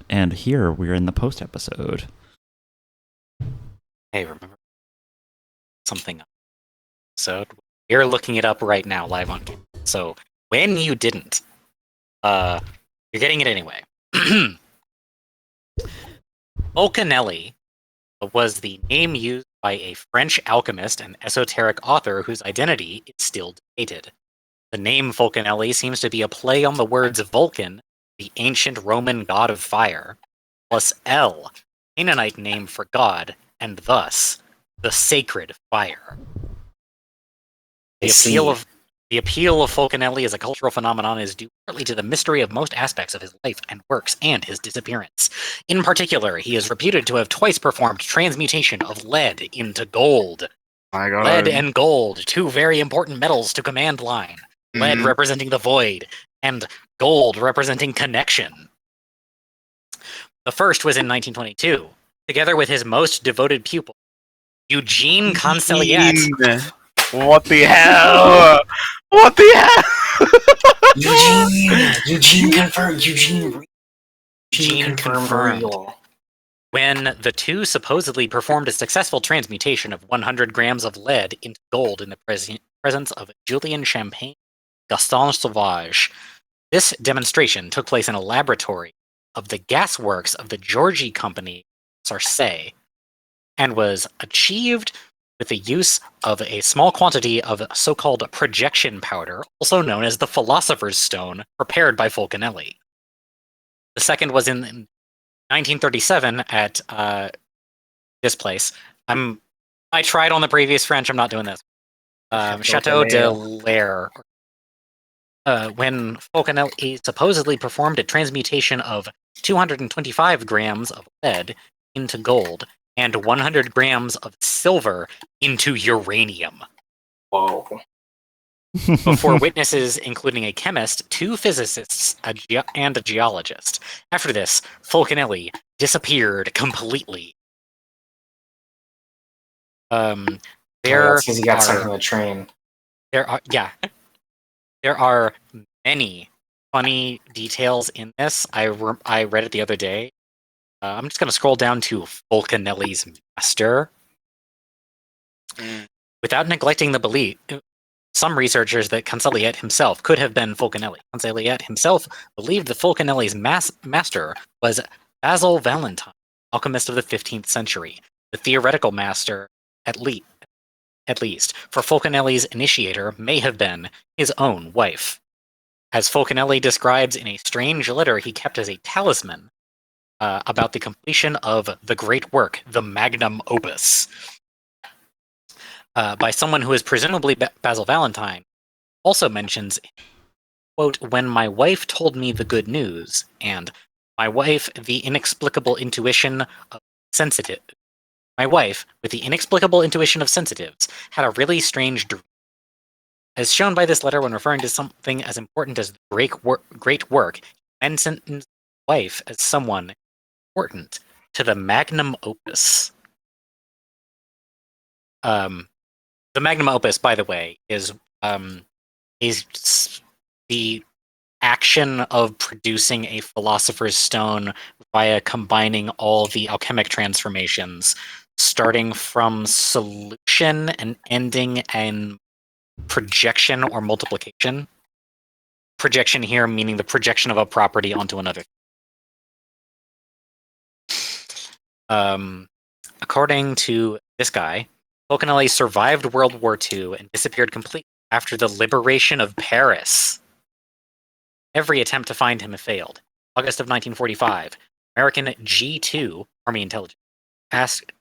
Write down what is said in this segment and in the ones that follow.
and here we're in the post episode. Hey, remember something episode? You're looking it up right now, live on camera. So when you didn't, you're getting it anyway. Fulcanelli was the name used by a French alchemist and esoteric author whose identity is still debated. The name Fulcanelli seems to be a play on the words Vulcan, the ancient Roman god of fire, plus El, Canaanite name for God, and thus the sacred fire. The appeal of Fulcanelli as a cultural phenomenon is due partly to the mystery of most aspects of his life and works and his disappearance. In particular, he is reputed to have twice performed transmutation of lead into gold. My God. Lead and gold, two very important metals to command line. Lead representing the void, and gold representing connection. The first was in 1922, together with his most devoted pupil, Eugene Concelliat. What the hell? What the hell? Eugene confirmed real. When the two supposedly performed a successful transmutation of 100 grams of lead into gold in the presence of Julien Champagne, Gaston Sauvage. This demonstration took place in a laboratory of the gas works of the Georgie Company, Sarcey, and was achieved with the use of a small quantity of so-called projection powder, also known as the Philosopher's Stone, prepared by Fulcanelli. The second was in 1937 at this place. I tried on the previous French. I'm not doing this. Chateau de l'Air. When Fulcanelli supposedly performed a transmutation of 225 grams of lead into gold and 100 grams of silver into uranium. Whoa. Before witnesses, including a chemist, two physicists, and a geologist. After this, Fulcanelli disappeared completely. That's because he got stuck on the train. There are many funny details in this. I read it the other day. I'm just going to scroll down to Fulcanelli's master. Without neglecting the belief, some researchers that Concelliat himself could have been Fulcanelli. Concelliat himself believed that Fulcanelli's master was Basil Valentine, alchemist of the 15th century, the theoretical master, at least. For Fulcanelli's initiator may have been his own wife. As Fulcanelli describes in a strange letter he kept as a talisman about the completion of the great work, the magnum opus, by someone who is presumably Basil Valentine, also mentions, quote, "When my wife told me the good news," and "My wife, the inexplicable intuition of sensitive." My wife, with the inexplicable intuition of sensitives, had a really strange dream. As shown by this letter when referring to something as important as great work, he mentions his wife as someone important to the magnum opus. The magnum opus, by the way, is the action of producing a philosopher's stone via combining all the alchemic transformations, starting from solution and ending in projection or multiplication. Projection here meaning the projection of a property onto another. According to this guy, Fulcanelli survived World War II and disappeared completely after the liberation of Paris. Every attempt to find him failed. August of 1945, American G2, Army Intelligence, asked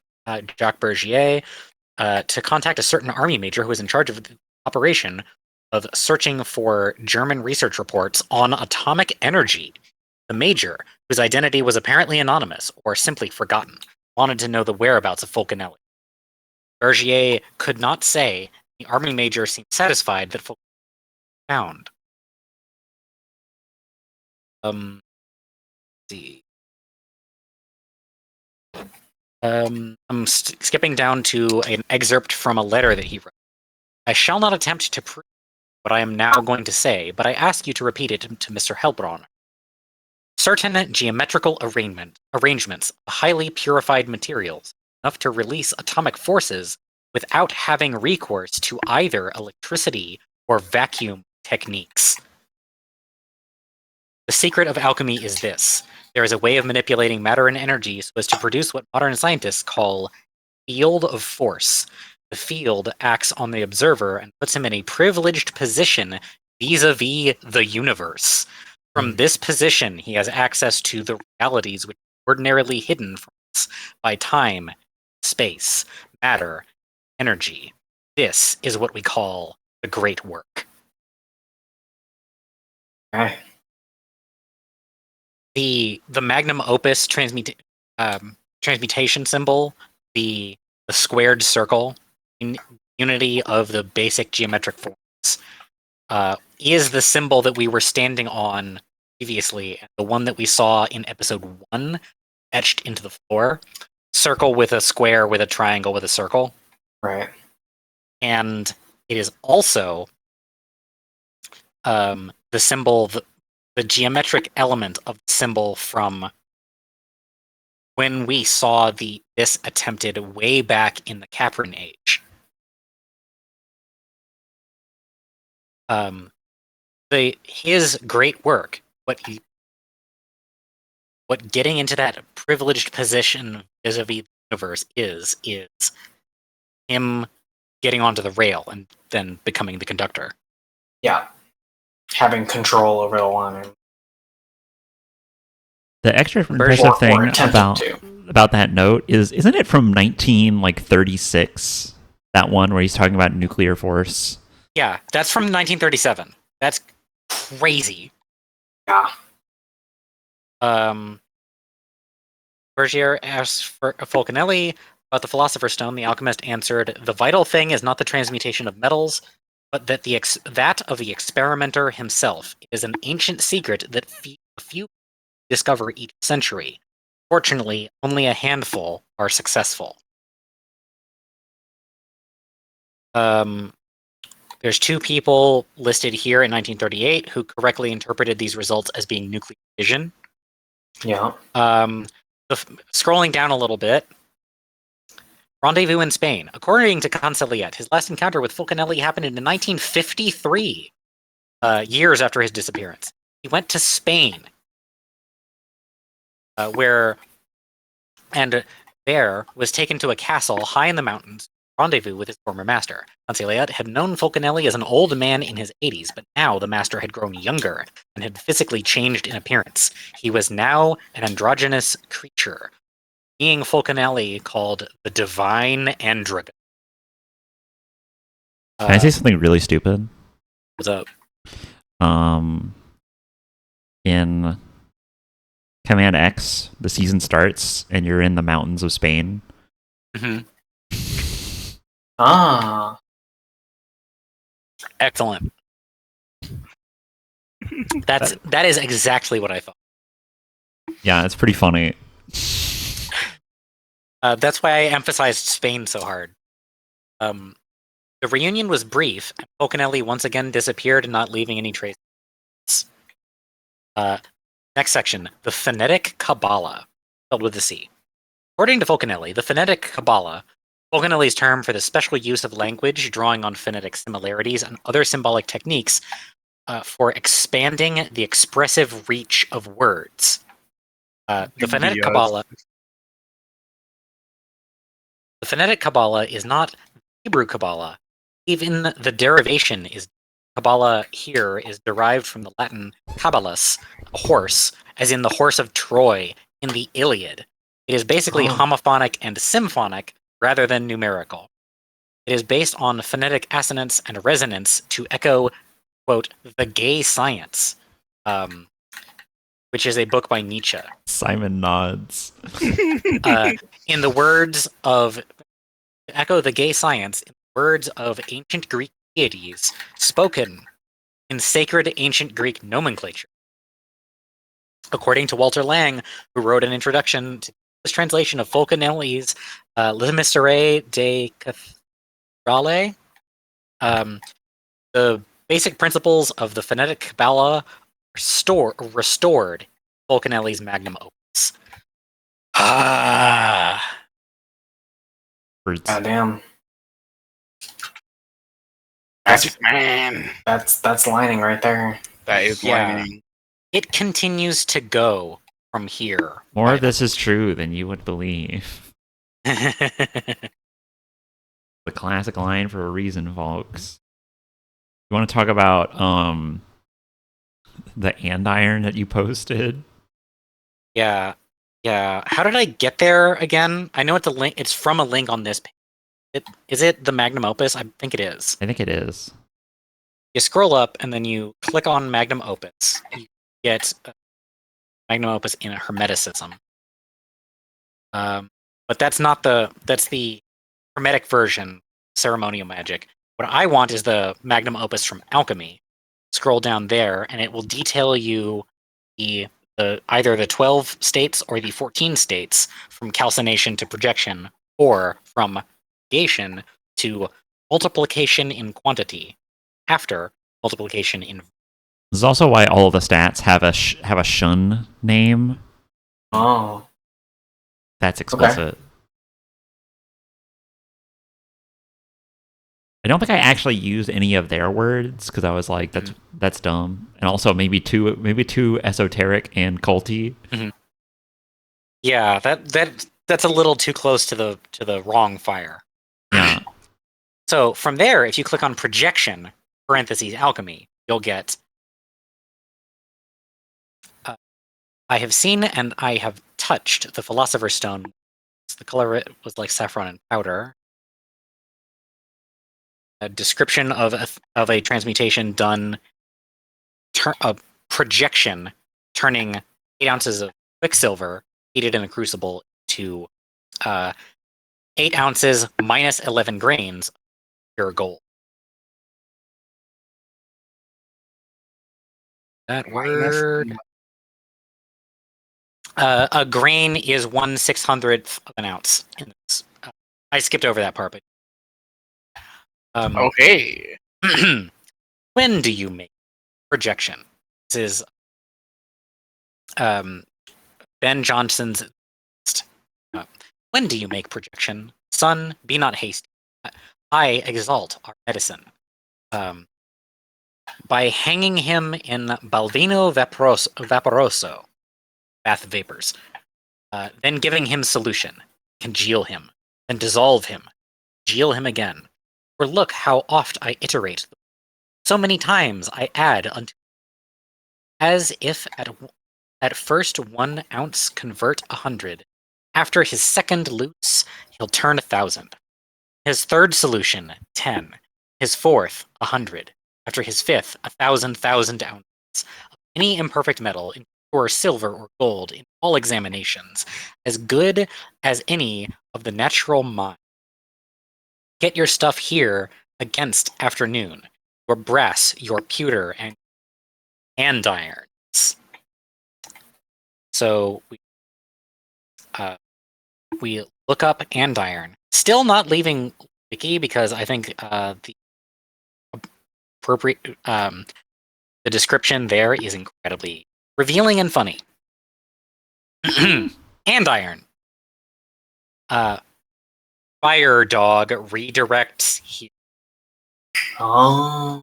Jacques Bergier to contact a certain army major who was in charge of the operation of searching for German research reports on atomic energy. The major, whose identity was apparently anonymous or simply forgotten, wanted to know the whereabouts of Fulcanelli. Bergier could not say. The army major seemed satisfied that Fulcanelli was found. Let's see. I'm skipping down to an excerpt from a letter that he wrote. I shall not attempt to prove what I am now going to say, but I ask you to repeat it to Mr. Helbron. certain geometrical arrangements of highly purified materials, enough to release atomic forces without having recourse to either electricity or vacuum techniques. The secret of alchemy is this. There is a way of manipulating matter and energy so as to produce what modern scientists call field of force. The field acts on the observer and puts him in a privileged position vis-a-vis the universe. From this position, he has access to the realities which are ordinarily hidden from us by time, space, matter, energy. This is what we call the great work. Okay. The magnum opus transmutation symbol, the squared circle, in unity of the basic geometric forms, is the symbol that we were standing on previously, the one that we saw in episode 1, etched into the floor. Circle with a square with a triangle with a circle. Right. And it is also the symbol, the geometric element of the symbol from when we saw this attempted way back in the Capran Age. His great work, what getting into that privileged position vis-a-vis the universe is him getting onto the rail and then becoming the conductor. Yeah. Having control over the line. The extra impressive thing attempting about that note isn't it from 1936? That one where he's talking about nuclear force. Yeah, that's from 1937. That's crazy. Yeah. Bergier asked for Fulcanelli about the Philosopher's Stone. The alchemist answered, "The vital thing is not the transmutation of metals, but that that of the experimenter himself. It is an ancient secret that few discover each century. Fortunately, only a handful are successful." There's 2 people listed here in 1938 who correctly interpreted these results as being nuclear fission. Yeah. Scrolling down a little bit, Rendezvous in Spain. According to Cancelliet, his last encounter with Fulcanelli happened in 1953, years after his disappearance. He went to Spain, there was taken to a castle high in the mountains, rendezvous with his former master. Cancelliet had known Fulcanelli as an old man in his 80s, but now the master had grown younger and had physically changed in appearance. He was now an androgynous creature, being Fulcanelli called the Divine Andragon. Can I say something really stupid? What's up? In Command X, the season starts and you're in the mountains of Spain. Mm-hmm. Ah. Excellent. That is exactly what I thought. Yeah, it's pretty funny. That's why I emphasized Spain so hard. The reunion was brief, and Fulcanelli once again disappeared, not leaving any trace. Next section, the Phonetic Kabbalah, spelled with a C. According to Fulcanelli, the Phonetic Kabbalah, Fulcanelli's term for the special use of language drawing on phonetic similarities and other symbolic techniques for expanding the expressive reach of words. The Phonetic Kabbalah is not Hebrew Kabbalah. Even the derivation is Kabbalah here is derived from the Latin Kabbalus, a horse, as in the horse of Troy in the Iliad. It is basically homophonic and symphonic rather than numerical. It is based on phonetic assonance and resonance to echo, quote, the gay science, which is a book by Nietzsche. Simon nods. In the words of echo the gay science, in the words of ancient Greek deities, spoken in sacred ancient Greek nomenclature. According to Walter Lang, who wrote an introduction to this translation of Fulcanelli's Le Mystère de Cathedrale, the basic principles of the phonetic Kabbalah are restored in Fulcanelli's magnum opus. Ah. Words. Goddamn. Magic Man. That's lining right there. That is Yeah. lightning. It continues to go from here. More of this is true than you would believe. The classic line for a reason, folks. You want to talk about the andiron that you posted? Yeah. How did I get there again? I know it's a link. It's from a link on this page. Is it the magnum opus? I think it is. I think it is. You scroll up and then you click on magnum opus. You get magnum opus in a hermeticism. But that's not that's the hermetic version, ceremonial magic. What I want is the magnum opus from alchemy. Scroll down there and it will detail you either the 12 states or the 14 states from calcination to projection, or from negation to multiplication in quantity after multiplication in. This is also why all of the stats have a shun name. Oh. That's explicit. I don't think I actually used any of their words because I was like, that's dumb, and also maybe too esoteric and culty. Mm-hmm. Yeah, that's a little too close to the wrong fire. Yeah. So from there, if you click on projection (parentheses alchemy), you'll get. I have seen and I have touched the Philosopher's Stone. The color it was like saffron and powder. A description of a transmutation done. A projection, turning 8 ounces of quicksilver heated in a crucible to 8 ounces minus 11 grains of pure gold. That word. A grain is 1/600th of an ounce. In this. I skipped over that part, but Okay. When do you make projection? This is Ben Johnson's. When do you make projection? Son, be not hasty. I exalt our medicine. By hanging him in Balvino Vaporoso, bath of vapors, then giving him solution, congeal him, then dissolve him, congeal him again. For look how oft I iterate. So many times I add unto, as if at first 1 ounce convert 100. After his second loose, he'll turn 1,000. His third solution, 10. His fourth, 100. After his fifth, 1,000 ounces of any imperfect metal, in pure silver or gold, in all examinations, as good as any of the natural mind. Get your stuff here against afternoon. Your brass, your pewter, and andirons. So we look up andiron. Still not leaving wiki because I think the appropriate the description there is incredibly revealing and funny. Andiron. Fire dog redirects here. Oh.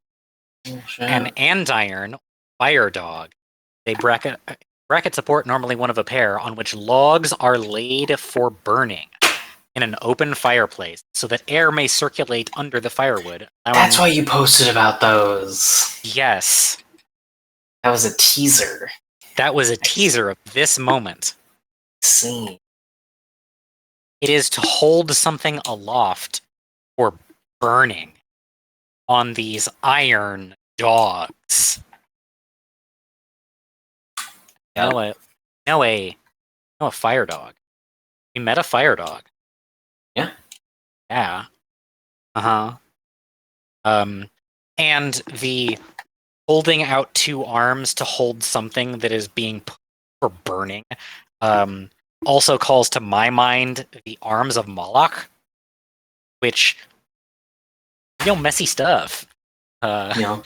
Shit. An andiron, fire dog. They bracket support normally one of a pair on which logs are laid for burning in an open fireplace so that air may circulate under the firewood. That's why you posted about those. Yes. That was a teaser. That was a teaser of this moment. See. It is to hold something aloft for burning on these iron dogs. Yep. No, a fire dog. We met a fire dog. Yeah. Yeah. And the holding out 2 arms to hold something that is being put for burning also calls to my mind the arms of Moloch, which, messy stuff. Yeah.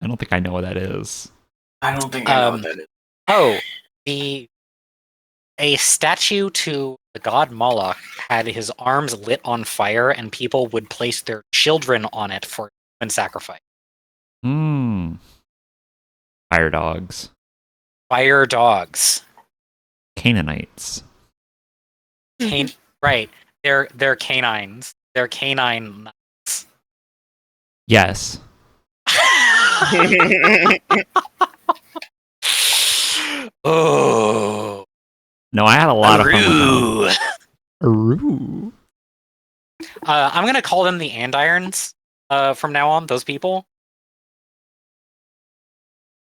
I don't think I know what that is. I don't think I know what that is. Oh, a statue to the god Moloch had his arms lit on fire, and people would place their children on it for human sacrifice. Fire dogs. Fire dogs. Canaanites. Right. They're canines. They're canine nuts. Yes. Oh. No, I had a lot of fun Aru. with them. I'm gonna call them the Andirons from now on. Those people,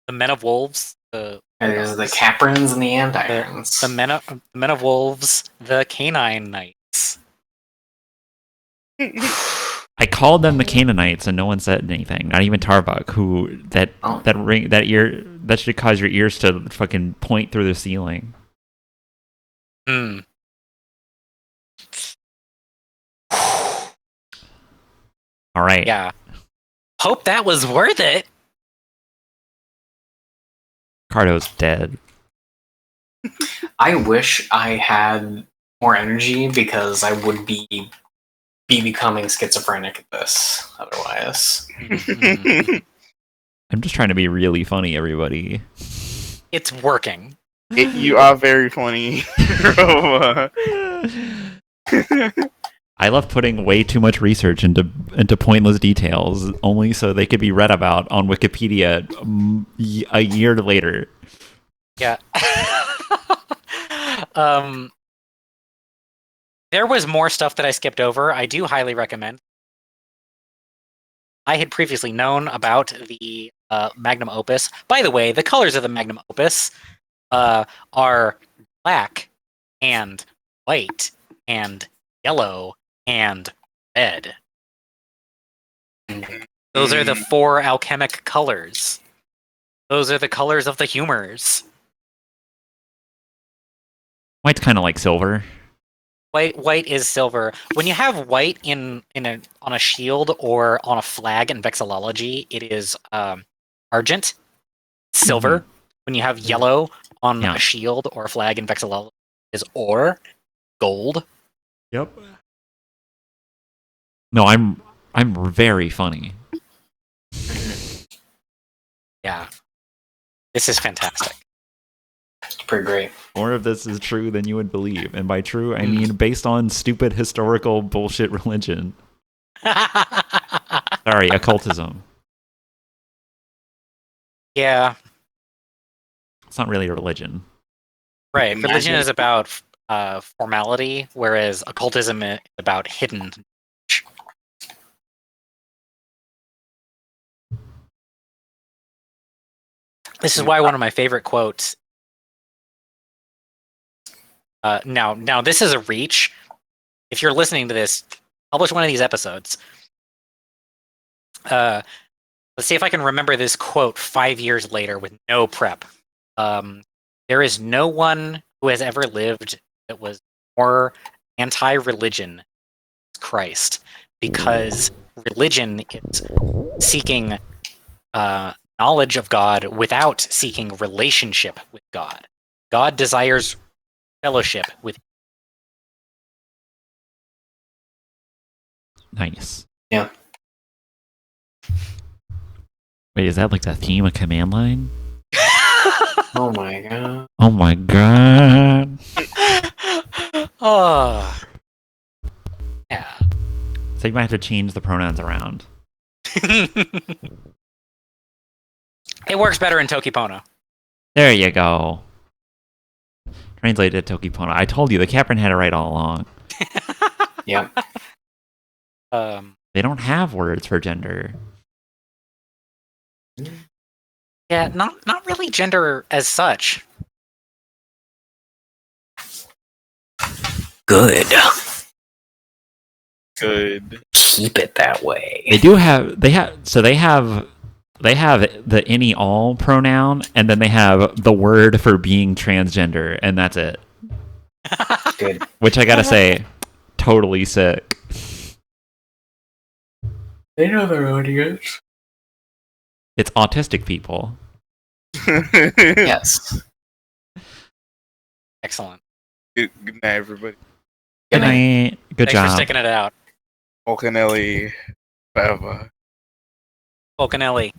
the Men of Wolves. There's the Caprins and the Andirons. The Men of Wolves. The Canine Knights. I called them the Canaanites, and no one said anything. Not even Tarbuck, who that should cause your ears to fucking point through the ceiling. Hmm. All right. Yeah. Hope that was worth it. Cardo's dead. I wish I had more energy because I would be becoming schizophrenic at this otherwise. I'm just trying to be really funny, everybody. It's working. You are very funny. I love putting way too much research into pointless details, only so they could be read about on Wikipedia a year later. Yeah. There was more stuff that I skipped over. I do highly recommend. I had previously known about the magnum opus. By the way, the colors of the magnum opus are black and white and yellow and red. Those are the 4 alchemic colors. Those are the colors of the humors. White's kind of like silver. White is silver. When you have white on a shield or on a flag in vexillology, it is argent. Silver. Mm-hmm. When you have yellow on a shield or a flag in vexillology, it is ore. Gold. Yep. No, I'm very funny. Yeah. This is fantastic. It's pretty great. More of this is true than you would believe. And by true, I mean based on stupid historical bullshit religion. Sorry, occultism. Yeah. It's not really a religion. Right. Religion is about formality, whereas occultism is about hidden. This is why one of my favorite quotes. Now this is a reach. If you're listening to this, publish one of these episodes. Let's see if I can remember this quote 5 years later with no prep. There is no one who has ever lived that was more anti-religion than Christ, because religion is seeking knowledge of God without seeking relationship with God. God desires fellowship with. Nice. Yeah. Wait, is that like the theme of Command Line? Oh my god. Oh my god. Oh. Yeah. So you might have to change the pronouns around. It works better in Tokipono. There you go. Translated to Tokipono. I told you, the Capron had it right all along. Yeah. They don't have words for gender. Yeah, not really gender as such. Good. Good. Keep it that way. They have the any all pronoun, and then they have the word for being transgender, and that's it. Good. Which I gotta say, totally sick. They know their audience. It's autistic people. Yes. Excellent. Good night, everybody. Good night. Good Thanks for job. sticking it out. Volcanelli, forever. Volcanelli.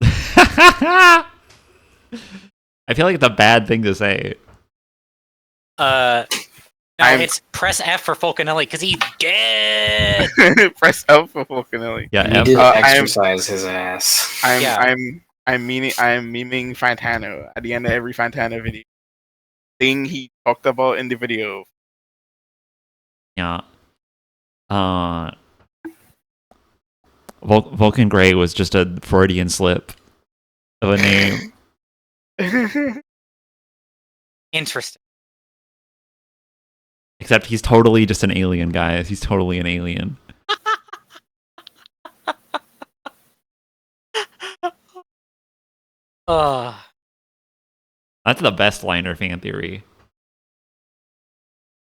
I feel like it's a bad thing to say. No, I'm- it's press F for Volcanelli because he's dead. Press L for Volcanelli. Yeah, He F- did I'm- exercise his ass. I'm Yeah. I'm memeing Fantano at the end of every Fantano video. Thing he talked about in the video. yeah. Vulcan Gray was just a Freudian slip of a name. Interesting. Except he's totally just an alien, guys. He's totally an alien. Uh, That's the best liner fan theory.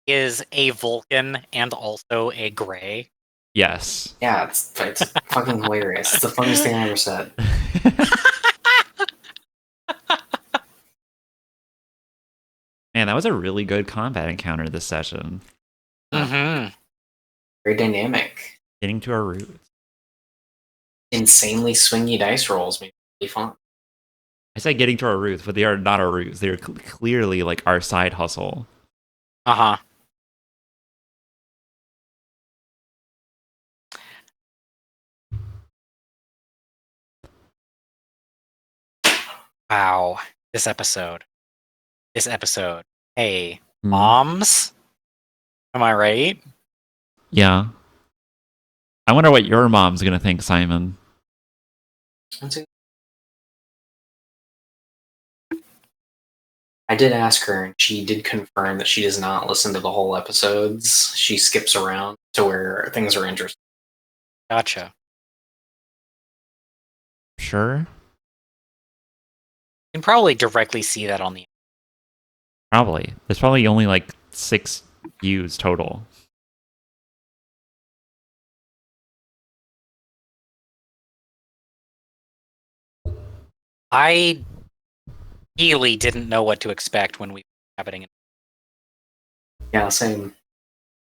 is a Vulcan and also a Gray. Yes. Yeah, it's fucking hilarious. It's the funniest thing I ever said. Man, that was a really good combat encounter this session. Mm-hmm. Very dynamic. Getting to our roots. Insanely swingy dice rolls made it really fun. I say getting to our roots, but they are not our roots. They're clearly like our side hustle. Uh-huh. Wow. This episode. Hey, Hmm. moms? Am I right? Yeah. I wonder what your mom's gonna think, Simon. I did ask her, and she did confirm that she does not listen to the whole episodes. She skips around to where things are interesting. Gotcha. Sure. You can probably directly see that on the. Probably. There's probably only like 6 views total. I really didn't know what to expect when we were happening. Yeah, same.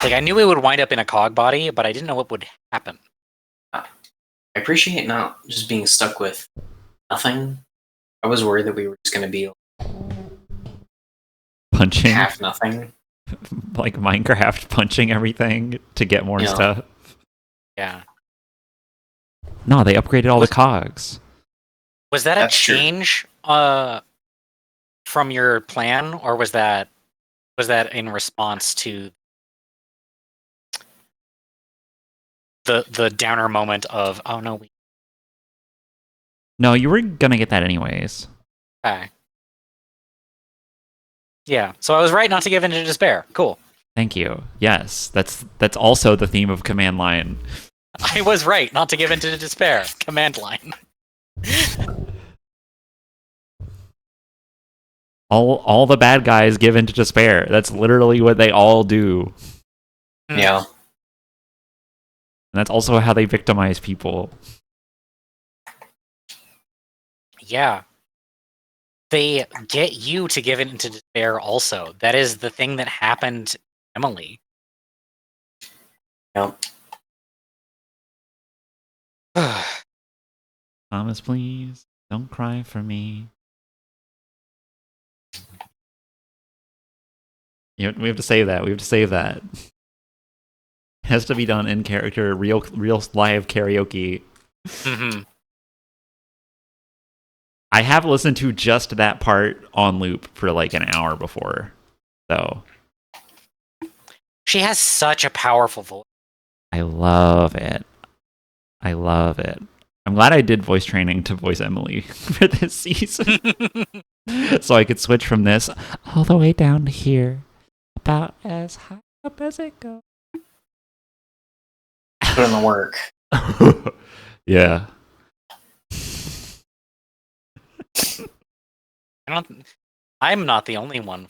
Like, I knew it would wind up in a cog body, but I didn't know what would happen. I appreciate not just being stuck with nothing. I was worried that we were just going to be Punching. half nothing. Like Minecraft punching everything to get more Yeah. stuff. Yeah. No, they upgraded all the cogs. Was that a That's true. change from your plan, or was that in response to the downer moment of, oh no, we No, you were gonna get that anyways. okay. Yeah, so I was right not to give in to despair. Cool. Thank you. Yes, that's also the theme of Command Line. I was right not to give in to despair. Command line. All the bad guys give in to despair. That's literally what they all do. Hmm. Yeah. And that's also how they victimize people. Yeah. They get you to give in to despair also. That is the thing that happened to Emily. Yep. Thomas, please don't cry for me. We have to save that. We have to save that. It has to be done in character, real live karaoke. hmm I have listened to just that part on loop for like an hour before, so She has such a powerful voice. I love it. I love it. I'm glad I did voice training to voice Emily for this season, so I could switch from this all the way down to here, about as high up as it goes. Put in the work. Yeah. I'm not the only one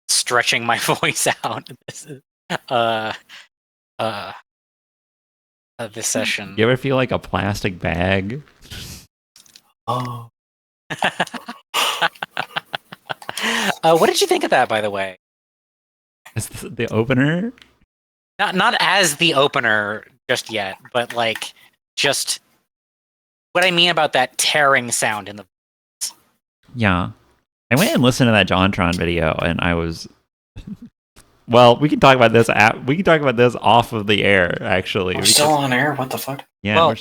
stretching my voice out. This is, this session. You ever feel like a plastic bag? Oh. What did you think of that, by the way? Is this the opener? Not as the opener just yet, but like just what I mean about that tearing sound in the. Yeah. I went and listened to that JonTron video, and I was. Well, we can talk about this. We can talk about this off of the air. Actually, We're still on air. What the fuck? yeah. Well,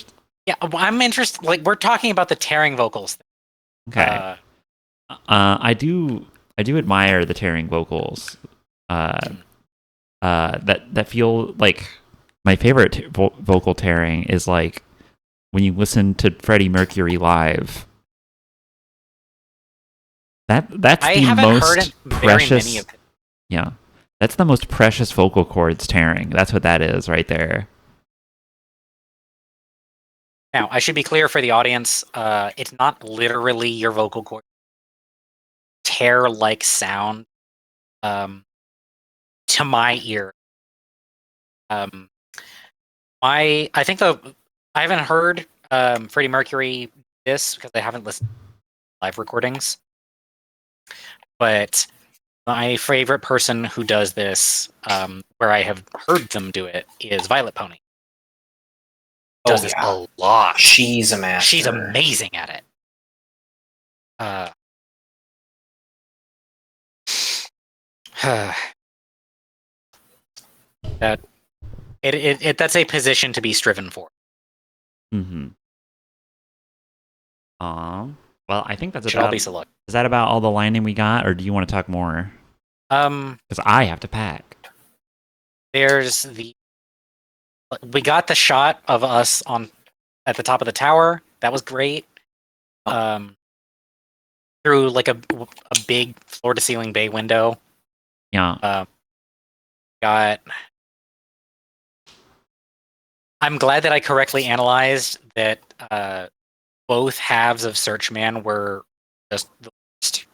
yeah, I'm interested. Like we're talking about the tearing vocals. Okay. I do admire the tearing vocals. That feel like my favorite vocal tearing is like when you listen to Freddie Mercury live. That's I the haven't most heard it very precious. many of it. Yeah, that's the most precious vocal cords tearing. That's what that is right there. Now, I should be clear for the audience. It's not literally your vocal cord tear-like sound. To my ear. I think I haven't heard Freddie Mercury this because I haven't listened to live recordings. But my favorite person who does this, where I have heard them do it, is Violet Pony. Does this a lot. She's a master. She's amazing at it. That's a position to be striven for. Mm-hmm. Well, I think that's Should all about. be selected. Is that about all the lining we got, or do you want to talk more? Because I have to pack. There's we got the shot of us at the top of the tower. That was great. Through like a big floor to ceiling bay window. Yeah. I'm glad that I correctly analyzed that both halves of Searchman were just the worst.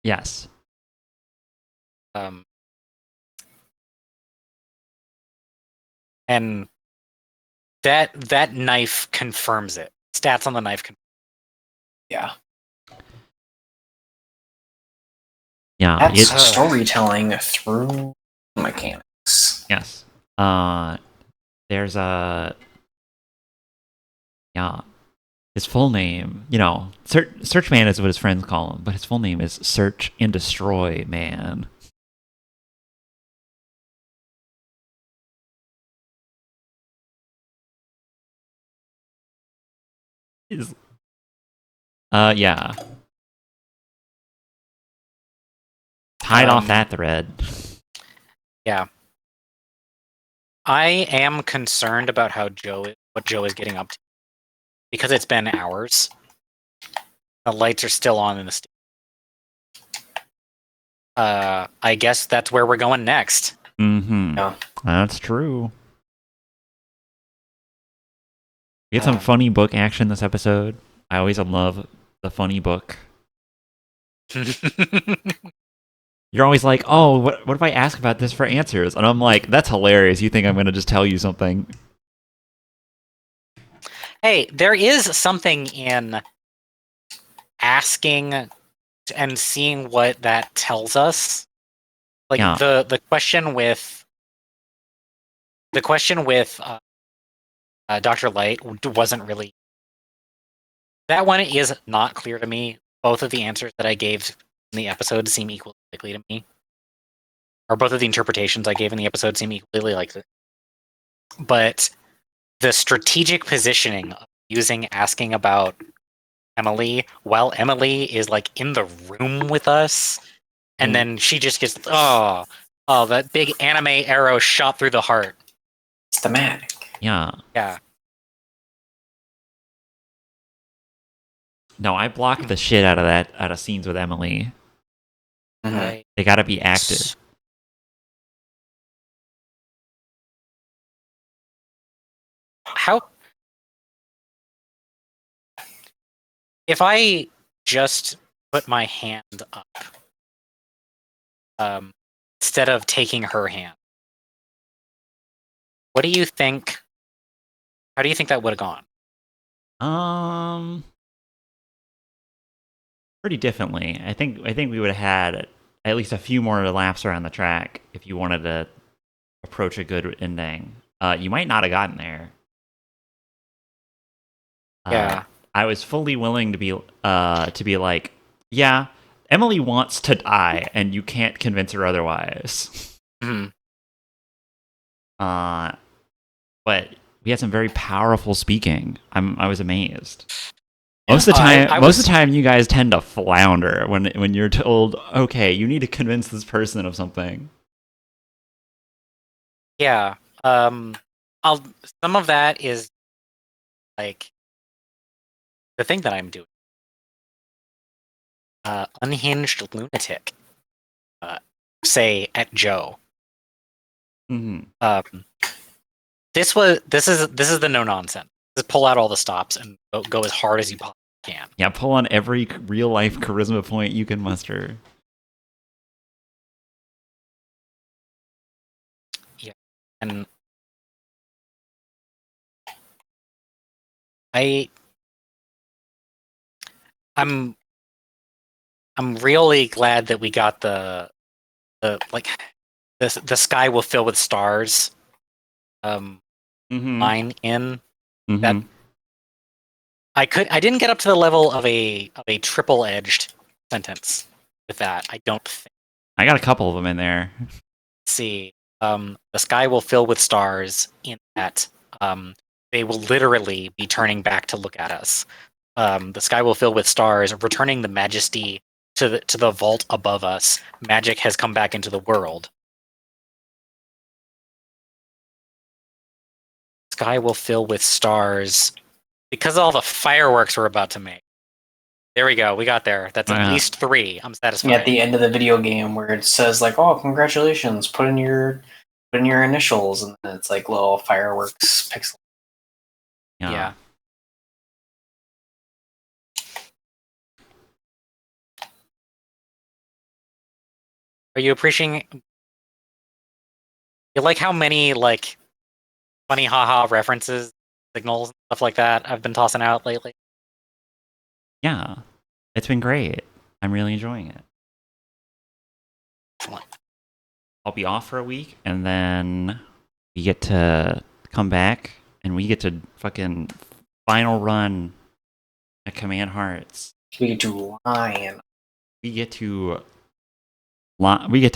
Yes. And that knife confirms it. Stats on the knife. Yeah. Yeah. That's storytelling through mechanics. Yes. There's a. Yeah. His full name, Search Man is what his friends call him, but his full name is Search and Destroy Man. Yeah. Tied off that thread. Yeah. I am concerned about what Joe is getting up to. Because it's been hours. The lights are still on in the stage. I guess that's where we're going next. Mm-hmm. Yeah. That's true. We had some funny book action this episode. I always love the funny book. You're always like, oh, what if I ask about this for answers? And I'm like, that's hilarious. You think I'm going to just tell you something. Hey, there is something in asking and seeing what that tells us. Like the question with Dr. Light wasn't really. That one is not clear to me. Both of the answers that I gave in the episode seem equally likely to me. Or both of the interpretations I gave in the episode seem equally likely. But the strategic positioning of asking about Emily while Emily is like in the room with us, and then she just gets that big anime arrow shot through the heart. It's thematic. Yeah. Yeah. No, I blocked the shit out of scenes with Emily. Mm-hmm. They gotta be active. How? If I just put my hand up, instead of taking her hand, what do you think? How do you think that would have gone? Pretty differently. I think we would have had at least a few more laps around the track if you wanted to approach a good ending. You might not have gotten there. Yeah. I was fully willing to be like, yeah, Emily wants to die, and you can't convince her otherwise. Mhm. But we had some very powerful speaking. I was amazed. Most of the I time, most of the time, you guys tend to flounder when you're told, okay, you need to convince this person of something. Yeah. Some of that is like the thing that I'm doing. Unhinged lunatic. Say at Joe. Mm-hmm. This is the no nonsense. Just pull out all the stops and go as hard as you possibly can. Yeah, pull on every real life charisma point you can muster. Yeah, and I'm really glad that we got the like the sky will fill with stars Mm-hmm. line in. Mm-hmm. That I didn't get up to the level of a triple edged sentence with that. I don't think. I got a couple of them in there. See, the sky will fill with stars in that they will literally be turning back to look at us. The sky will fill with stars, returning the majesty to the vault above us. Magic has come back into the world. Sky will fill with stars because of all the fireworks we're about to make. There we go. We got there. That's at least 3. I'm satisfied. Yeah, at the end of the video game where it says like, "Oh, congratulations! Put in your initials," and then it's like little fireworks pixel. Yeah. Are you appreciating? You like how many like funny haha references, signals, stuff like that I've been tossing out lately? Yeah. It's been great. I'm really enjoying it. Excellent. I'll be off for a week, and then we get to come back, and we get to fucking final run at Command Hearts. We get to line. We get to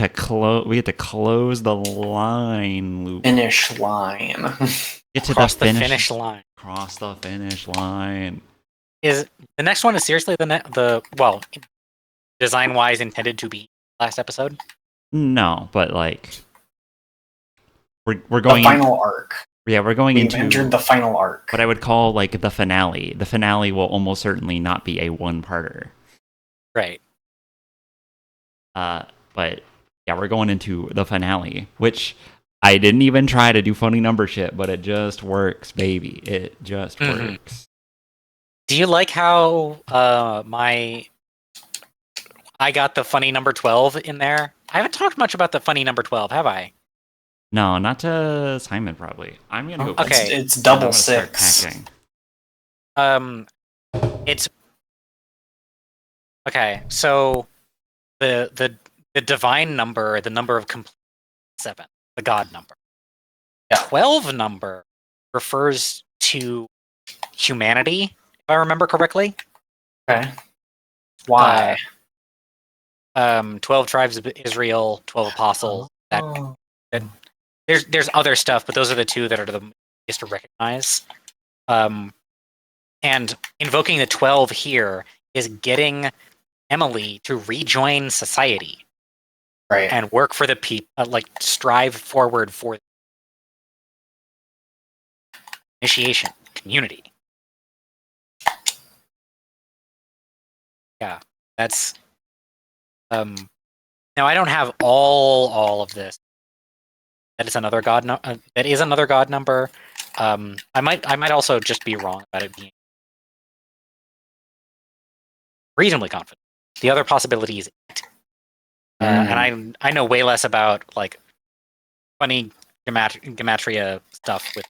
close the line loop. Finish line. Get to Cross the finish line. Cross the finish line. Is the next one is seriously design wise intended to be last episode? No, but like we're The going final arc. Yeah, we're going We've into entered the final arc. what I would call like the finale. The finale will almost certainly not be a one-parter. Right. But yeah, we're going into the finale, which I didn't even try to do funny number shit, but it just works, baby. It just works. Do you like how I got the funny number 12 in there? I haven't talked much about the funny number 12, have I? No, not to Simon probably. I'm gonna go. Okay. It's I'm double gonna start 6. packing. It's okay. So the divine number, the number of complete 7, the God number. Yeah. 12 number refers to humanity, if I remember correctly. Okay. Why? 12 tribes of Israel, 12 apostles. Oh. There's other stuff, but those are the 2 that are the easiest to recognize. And invoking the 12 here is getting Emily to rejoin society Right. and work for the people, like strive forward for initiation, community. Yeah, that's now I don't have all of this. That is another god number. I might also just be wrong about it being reasonably confident. The other possibility is 8. And I know way less about like funny gematria stuff with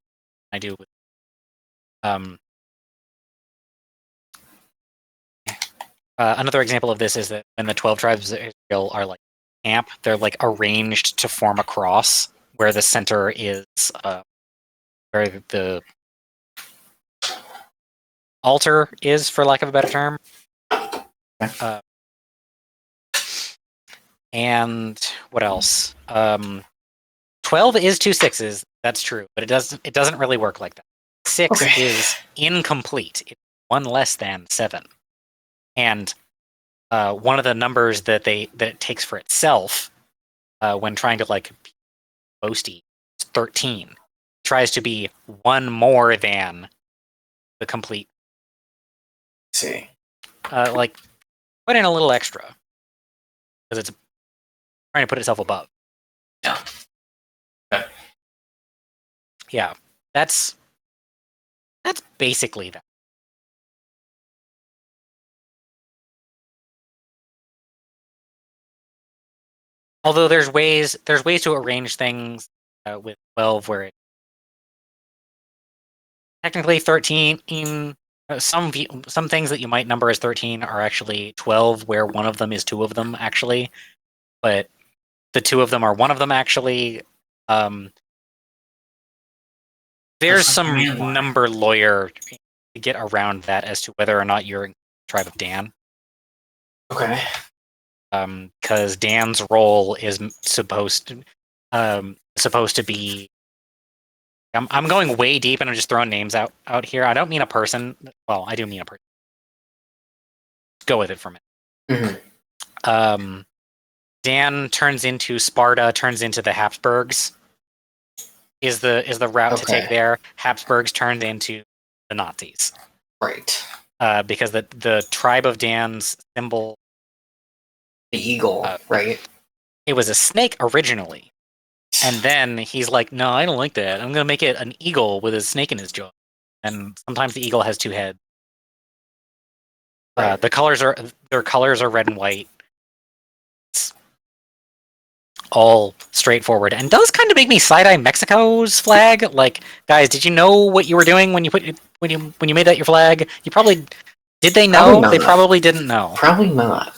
I do with another example of this is that when the 12 tribes of Israel are like camp, they're like arranged to form a cross where the center is where the altar is, for lack of a better term. And what else? 12 is 2 6s. That's true, but it doesn't really work like that. 6 is incomplete. It's 1 less than 7, and one of the numbers that it takes for itself when trying to like be boasty is 13. It tries to be 1 more than the complete. See, like put in a little extra because it's trying to put itself above. Yeah. Okay. Yeah, that's basically that. Although there's ways to arrange things with 12 where it technically 13 in some things that you might number as 13 are actually 12, where one of them is 2 of them actually, but the 2 of them are 1 of them actually. There's some number lawyer to get around that as to whether or not you're in the tribe of Dan. Okay. Because Dan's role is supposed to be. I'm going way deep and I'm just throwing names out here. I don't mean a person. Well, I do mean a person. Go with it for a minute. Mm-hmm. Dan turns into Sparta, turns into the Habsburgs. Is the route to take there? Habsburgs turned into the Nazis. Right. Because the tribe of Dan's symbol, the eagle, right? It was a snake originally, and then he's like, "No, I don't like that. I'm gonna make it an eagle with a snake in his jaw." And sometimes the eagle has 2 heads. Right. Their colors are red and white. It's all straightforward, and does kind of make me side-eye Mexico's flag. Like, guys, did you know what you were doing when you made that your flag? You probably did. They know? They probably didn't know. Probably not.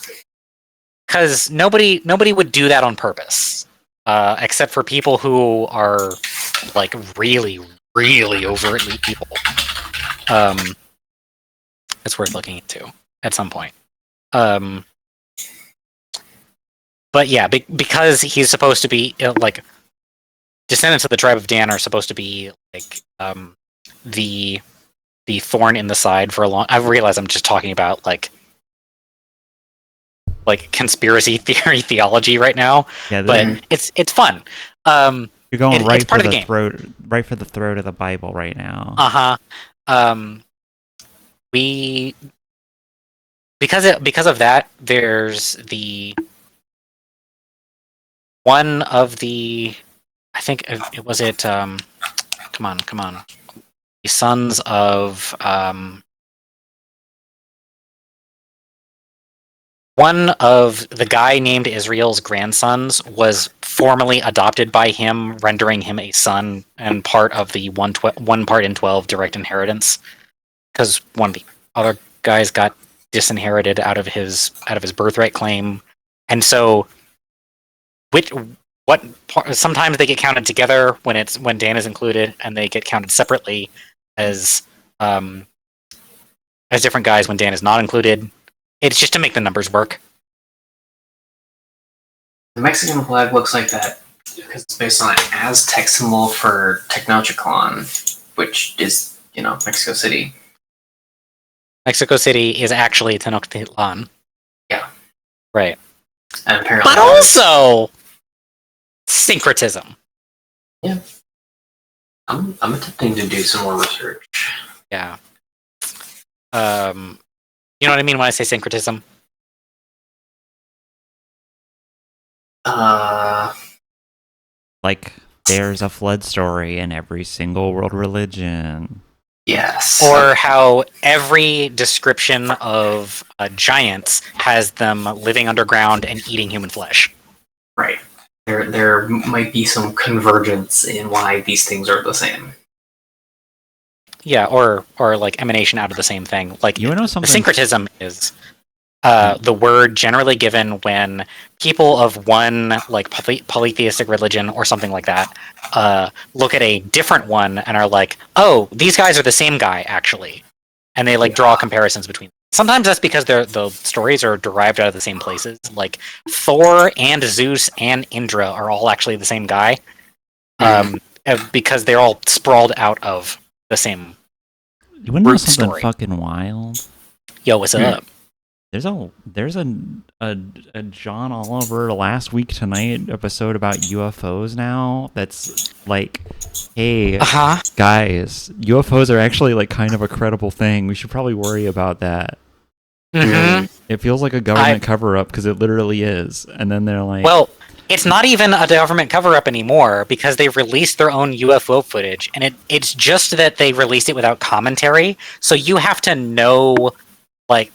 Because nobody would do that on purpose, except for people who are like really, really overtly evil. It's worth looking into at some point. But yeah, because he's supposed to be like descendants of the tribe of Dan are supposed to be like the thorn in the side for a long. I realize I'm just talking about like conspiracy theory theology right now, Yeah, but it's fun. You're going right for the throat, right for the throat of the Bible right now. We because of that, there's the one of the, I think it was it. Come on, the sons of one of the guy named Israel's grandsons was formally adopted by him, rendering him a son and part of the 1 part in 12 direct inheritance. Because one of the other guys got disinherited out of his birthright claim, and so sometimes they get counted together when Dan is included, and they get counted separately as different guys when Dan is not included. It's just to make the numbers work. The Mexican flag looks like that because it's based on an Aztec symbol for Tenochtitlan, which is, Mexico City. Mexico City is actually Tenochtitlan. Yeah. Right. And apparently, but also syncretism. Yeah. I'm attempting to do some more research. Yeah. You know what I mean when I say syncretism? Like, there's a flood story in every single world religion. Yes. Or how every description of giants has them living underground and eating human flesh. Right. There might be some convergence in why these things are the same. Yeah, or like emanation out of the same thing. Like, You know something? the syncretism is The word generally given when people of one like polytheistic religion or something like that look at a different one and are like, "Oh, these guys are the same guy, actually," and they like draw comparisons between them. Sometimes that's because the stories are derived out of the same places. Like Thor and Zeus and Indra are all actually the same guy, because they're all sprawled out of the same. You want to know root something story. fucking wild? Yo, what's up? There's a John Oliver Last Week Tonight episode about UFOs now. That's like, hey guys, UFOs are actually like kind of a credible thing. We should probably worry about that. Mm-hmm. It feels like a government cover up because it literally is. And then they're like, Well, it's not even a government cover-up anymore because they've released their own UFO footage, and it's just that they released it without commentary. So you have to know, like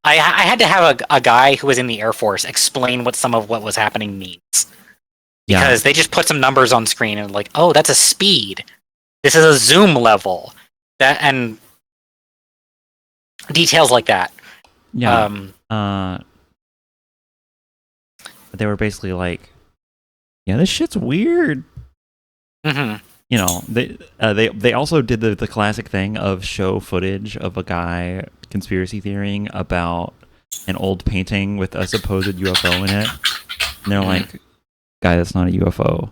I had to have a guy who was in the Air Force explain what some of what was happening means, because they just put some numbers on screen and like, oh, that's a speed. This is a zoom level, that and details like that. They were basically like, yeah, this shit's weird. Mm-hmm. You know, they also did the classic thing of show footage of a guy conspiracy theorying about an old painting with a supposed UFO in it, and they're like, guy, that's not a UFO.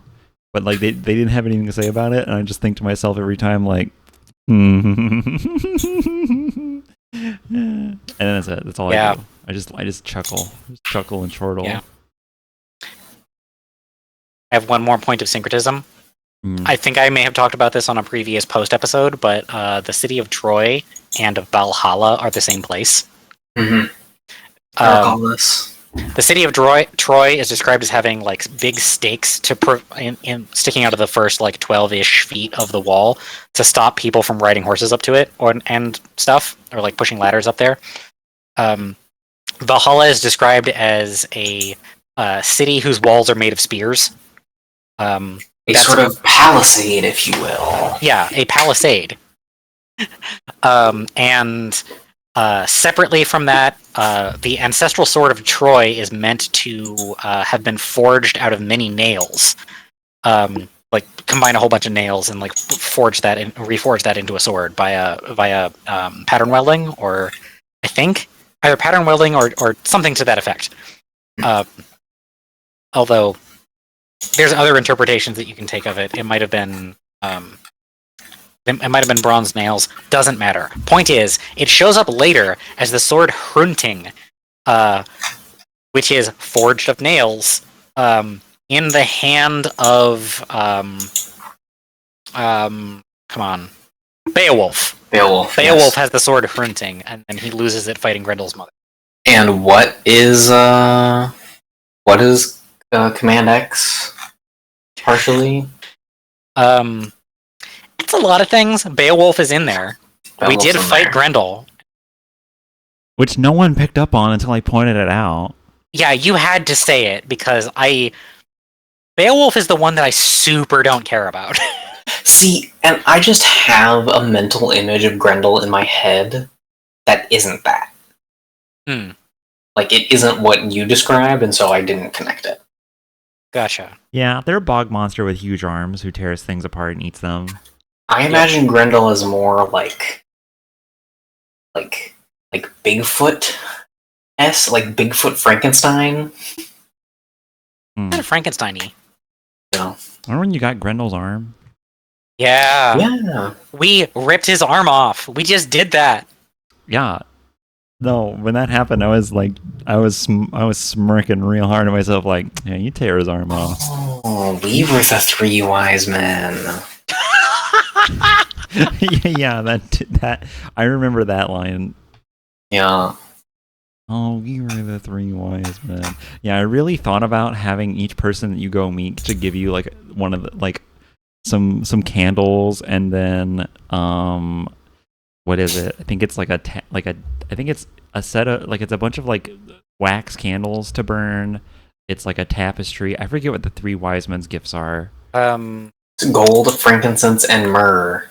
But like they didn't have anything to say about it, and I just think to myself every time like, and then that's it. That's all I do. I just chuckle and chortle. Yeah. I have one more point of syncretism. I think I may have talked about this on a previous post episode, but the city of Troy and of Valhalla are the same place. I recall this. The city of Troy is described as having like big stakes in sticking out of the first like 12-ish feet of the wall to stop people from riding horses up to it and stuff, or like pushing ladders up there. Valhalla is described as a city whose walls are made of spears. A sort of palisade, if you will. Yeah, a palisade. And separately from that, the ancestral sword of Troy is meant to have been forged out of many nails. Like combine a whole bunch of nails and like reforge that into a sword via pattern welding, or I think either pattern welding or something to that effect. Although there's other interpretations that you can take of it. It might have been bronze nails. Doesn't matter. Point is, it shows up later as the sword Hrunting, which is forged of nails, in the hand of Beowulf. Beowulf has the sword Hrunting, and then he loses it fighting Grendel's mother. And what is Command X? Partially. It's a lot of things. Beowulf is in there. We did fight Grendel, which no one picked up on until I pointed it out. Yeah, you had to say it because Beowulf is the one that I super don't care about. See, and I just have a mental image of Grendel in my head that isn't that. Like, it isn't what you described, and so I didn't connect it. Gotcha. Yeah, they're a bog monster with huge arms who tears things apart and eats them. I imagine Grendel is more like Bigfoot. Like Bigfoot Frankenstein. Kind of Frankenstein-y. Yeah. Remember when you got Grendel's arm? Yeah. Yeah. We ripped his arm off. We just did that. Yeah. No, when that happened, I was smirking real hard at myself, like, yeah, you tear his arm off. Oh, we were the three wise men. Yeah, that I remember that line. Yeah. Oh, we were the three wise men. Yeah, I really thought about having each person that you go meet to give you like one of the like some candles, and then what is it? I think it's like I think it's a set of like it's a bunch of like wax candles to burn. It's like a tapestry. I forget what the three wise men's gifts are. It's gold, frankincense, and myrrh.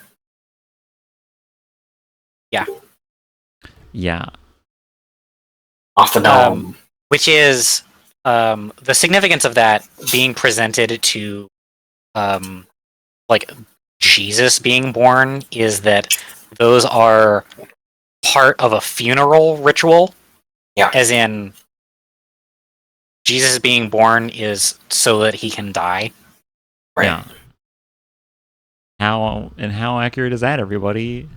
Yeah. Yeah. Off the dome. Which is the significance of that being presented to like Jesus being born is that those are part of a funeral ritual. Yeah. As in, Jesus being born is so that he can die. Right. Yeah. How accurate is that, everybody?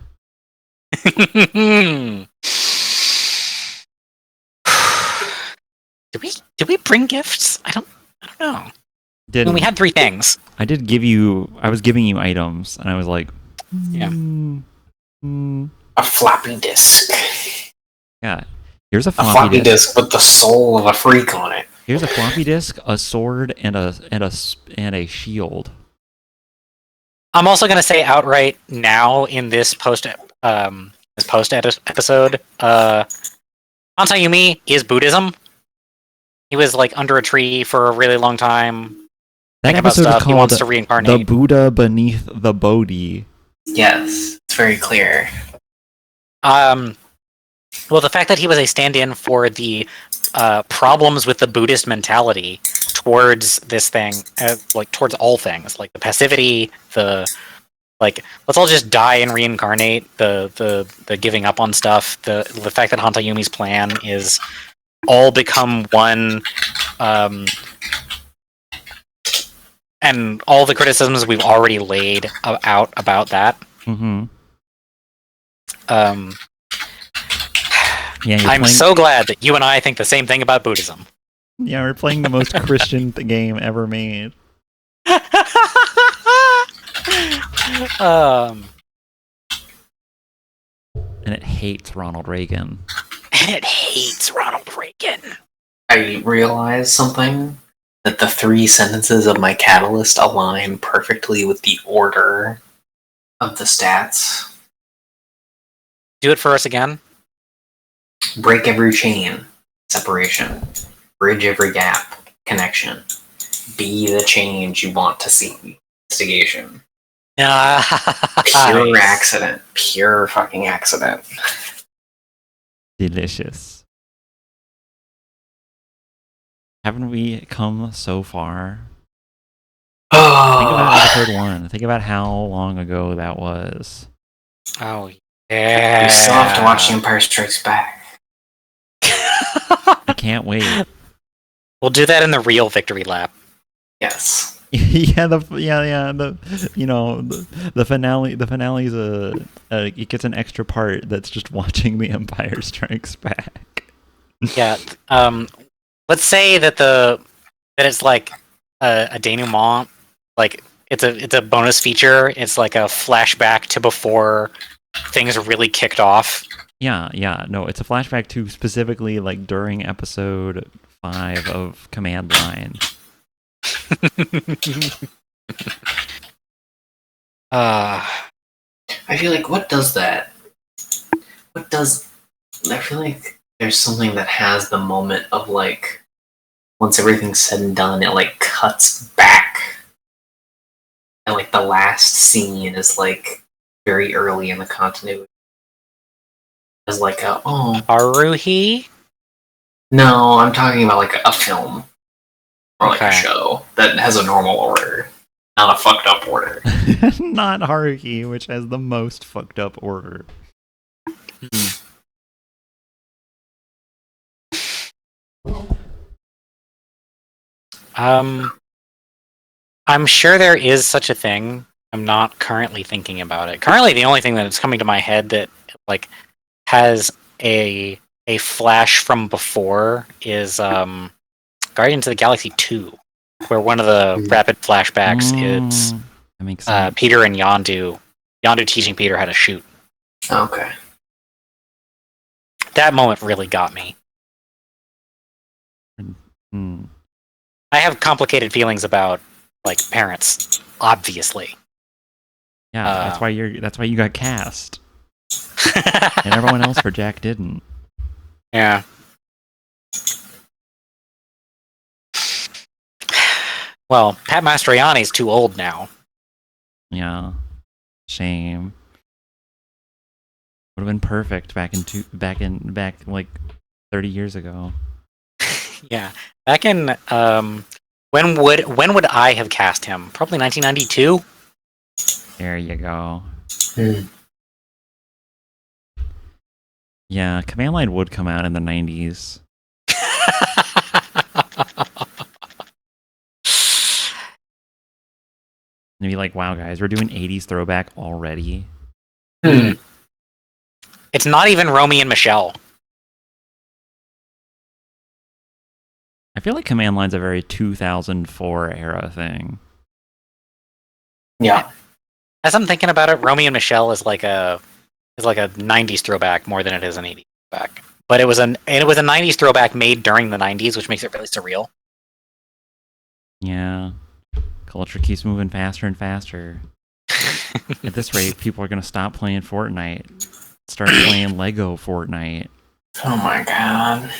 Did we bring gifts? I don't know. I Did mean, we had 3 things. I did give you? I was giving you items, and I was like, Yeah. A floppy disk. Yeah. Here's a A floppy, floppy disk. disk with the soul of a freak on it. Here's a floppy disk, a sword, and a shield. I'm also going to say outright now in this post episode, Hansa Yumi is Buddhism. He was like under a tree for a really long time. That Thinking about episode is stuff. He called wants to "The reincarnate. Buddha Beneath the Bodhi." Yes, it's very clear. Well, the fact that he was a stand-in for the problems with the Buddhist mentality towards this thing, like towards all things, like the passivity, the like let's all just die and reincarnate, the giving up on stuff, the fact that Hanta Yumi's plan is all become one, and all the criticisms we've already laid out about that. Mm-hmm. Yeah, I'm so glad that you and I think the same thing about Buddhism. Yeah, we're playing the most Christian game ever made. And it hates Ronald Reagan. And it hates Ronald Reagan. I realized something, that the 3 sentences of my catalyst align perfectly with the order of the stats. Do it for us again. Break every chain, separation. Bridge every gap, connection. Be the change you want to see, investigation. Pure accident. Pure fucking accident. Delicious. Haven't we come so far? Think about episode 1. Think about how long ago that was. Oh, yeah. We still have to watch The Empire Strikes Back. I can't wait. We'll do that in the real victory lap. Yes. The finale. The finale's it gets an extra part that's just watching The Empire Strikes Back. Yeah. Let's say that it's like a denouement, like it's a bonus feature. It's like a flashback to before things really kicked off. Yeah. No, it's a flashback to specifically like during episode 5 of Command Line. I feel like what does that? I feel like there's something that has the moment of like once everything's said and done, it like cuts back, and like the last scene is like very early in the continuity. It's like Haruhi? No, I'm talking about like a film or like a Okay. show that has a normal order, not a fucked up order. Not Haruhi, which has the most fucked up order. I'm sure there is such a thing. I'm not currently thinking about it. Currently, the only thing that is coming to my head that like has a flash from before is Guardians of the Galaxy 2, where one of the rapid flashbacks is That makes sense. Peter and Yondu teaching Peter how to shoot. Okay. That moment really got me. Hmm. I have complicated feelings about like parents, obviously. Yeah, that's why you got cast, and everyone else for Jack didn't. Yeah. Well, Pat Mastroianni's too old now. Yeah, shame. Would have been perfect back like 30 years ago. Yeah, back in when would I have cast him? Probably 1992. There you go. Hmm. Yeah, Command Line would come out in the 90s. And be like, wow, guys, we're doing 80s throwback already. Hmm. It's not even Romy and Michelle. I feel like Command Line's a very 2004 era thing. Yeah. As I'm thinking about it, Romy and Michelle is like a 90s throwback more than it is an 80s throwback. But it was a 90s throwback made during the 90s, which makes it really surreal. Yeah. Culture keeps moving faster and faster. At this rate, people are going to stop playing Fortnite, start playing Lego Fortnite. Oh my god.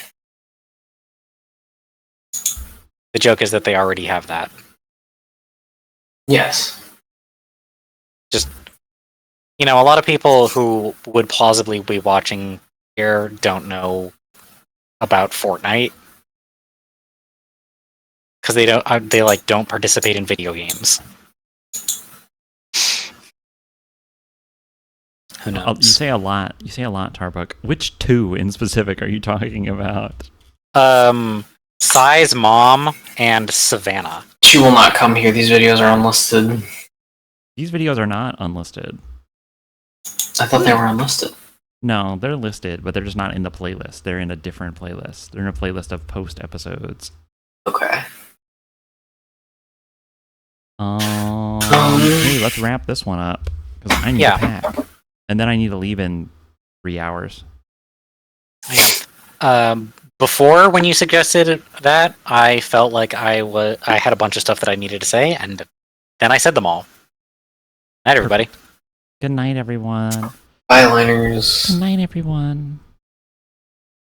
The joke is that they already have that. Yes. Just, a lot of people who would plausibly be watching here don't know about Fortnite because they don't participate in video games. Who knows? You say a lot, Tarbuck. Which two in specific are you talking about? Sai's mom and Savannah. She will not come here. These videos are unlisted. These videos are not unlisted. I thought they were unlisted. No, they're listed, but they're just not in the playlist. They're in a different playlist. They're in a playlist of post episodes. Okay. Hey, let's wrap this one up because I need to pack, and then I need to leave in 3 hours. Before, when you suggested that, I felt like I had a bunch of stuff that I needed to say, and then I said them all. Night, everybody. Good night, everyone. Bye, liners. Good night, everyone.